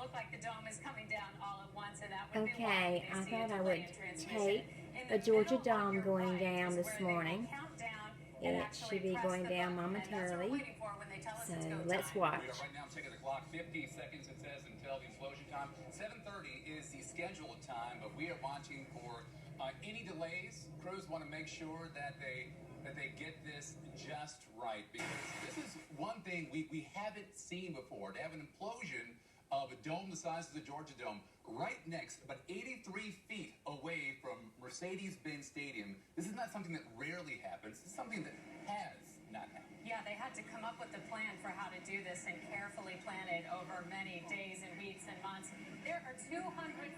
look like the dome is coming down all at once, and that would be Okay, why I they see a thought I delay would in transmission. tape In the the Georgia middle on Dome your going right down is this where they morning. will count down and It actually should be press going the down button. And that's what we're momentarily. waiting for when they tell us So it's go let's time. watch. We are right now checking the clock. 50 seconds it says until the explosion time. 7:30 is the scheduled time, but we are watching for any delays. Crews want to make sure that they get this just right, because this is one thing we haven't seen before. To have an implosion of a dome the size of the Georgia Dome right next, about 83 feet away from Mercedes-Benz Stadium. This is not something that rarely happens. This is something that has not happened. Yeah, they had to come up with a plan for how to do this and carefully plan it over many days and weeks and months. There are 250,000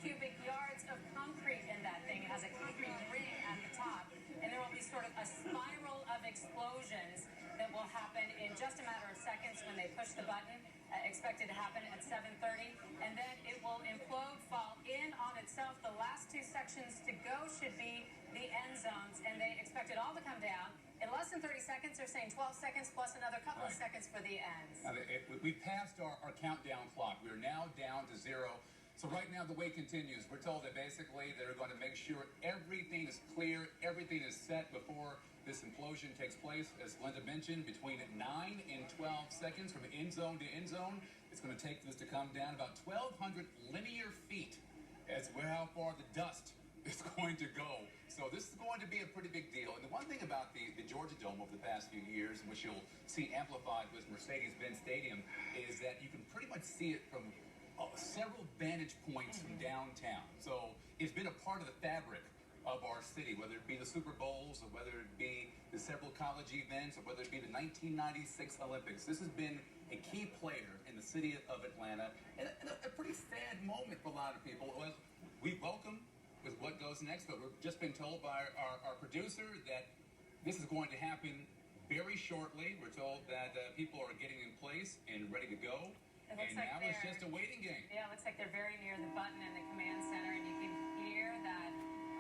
cubic yards of concrete in that thing. It has a concrete ring at the top, and there will be sort of a spiral of explosions that will happen in just a matter of seconds when they push the button. Expected to happen at 7:30, and then it will implode, fall in on itself. The last two sections to go should be the end zones, and they expect it all to come down in less than 30 seconds. They're saying 12 seconds plus another couple of seconds for the ends. We passed our countdown clock. We are now down to 0. So right now the wait continues. We're told that basically they're going to make sure everything is clear, everything is set before this implosion takes place. As Linda mentioned, between 9 and 12 seconds from end zone to end zone. It's going to take this to come down about 1,200 linear feet as how far the dust is going to go. So this is going to be a pretty big deal. And the one thing about the Georgia Dome over the past few years, which you'll see amplified with Mercedes-Benz Stadium, is that you can pretty much see it from several vantage points from downtown. So it's been a part of the fabric of our city, whether it be the Super Bowls or whether it be the several college events or whether it be the 1996 Olympics. This has been a key player in the city of Atlanta, and a pretty sad moment for a lot of people. We welcome with what goes next, but we've just been told by our producer that this is going to happen very shortly. We're told that people are getting in place and ready to go. And now it's just a waiting game. Yeah, it looks like they're very near the button in the command center, and you can hear that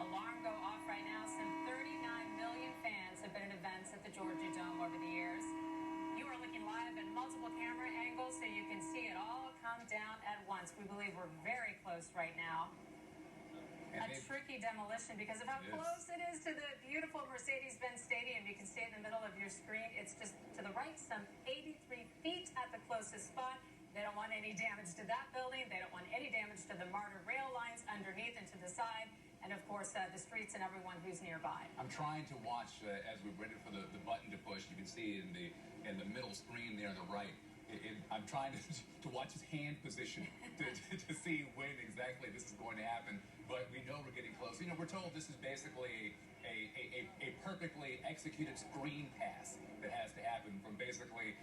alarm go off right now. Some 39 million fans have been at events at the Georgia Dome over the years. You are looking live at multiple camera angles, so you can see it all come down at once. We believe we're very close right now. A tricky demolition because of how close it is to the beautiful Mercedes-Benz Stadium. You can see it in the middle of your screen. It's just to the right, some 83 feet at the closest spot. They don't want any damage to that building. They don't want any damage to the MARTA rail lines underneath and to the side. And, of course, the streets and everyone who's nearby. I'm trying to watch as we're ready for the button to push. You can see in the middle screen there on the right. I'm trying to watch his hand position to see when exactly this is going to happen. But we know we're getting close. You know, we're told this is basically a perfectly executed screen pass that has to happen from basically,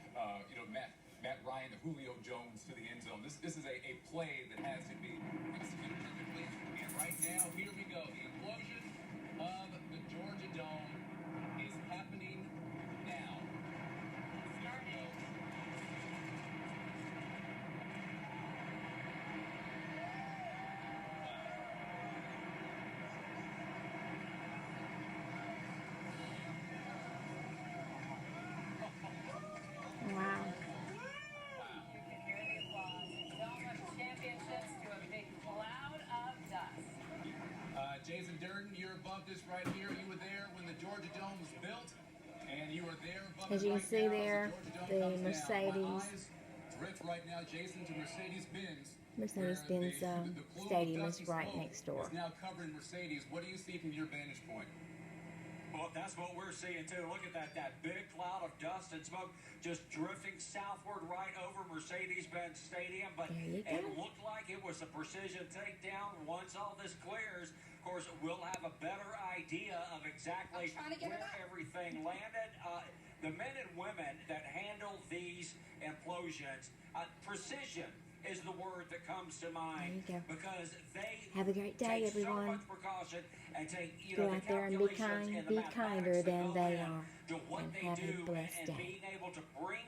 Matt Ryan to Julio Jones to the end zone. This is a play that has to be executed perfectly. And right now, here we go. The implosion of the Georgia Dome is happening now. Wow. You can hear the applause. Dome of Championships to a big cloud of dust. Jason Durden, you're above this right here. You were there when the Georgia Dome was built, and you are there above As you can see there, the Mercedes drift right now, Jason, to Mercedes-Benz. Mercedes-Benz Stadium is right next door. It's now covering Mercedes. What do you see from your vantage point? Well, that's what we're seeing, too. Look at that big cloud of dust and smoke just drifting southward right over Mercedes-Benz Stadium. But it looked like it was a precision takedown. Once all this clears, of course, we'll have a better idea of exactly where everything landed. The men and women that handle these implosions, precision is the word that comes to mind. There you go. Because they have a great day, take everyone. so much precaution and take, Go out there and be kind, be kinder than they are, and have a blessed day. being able to bring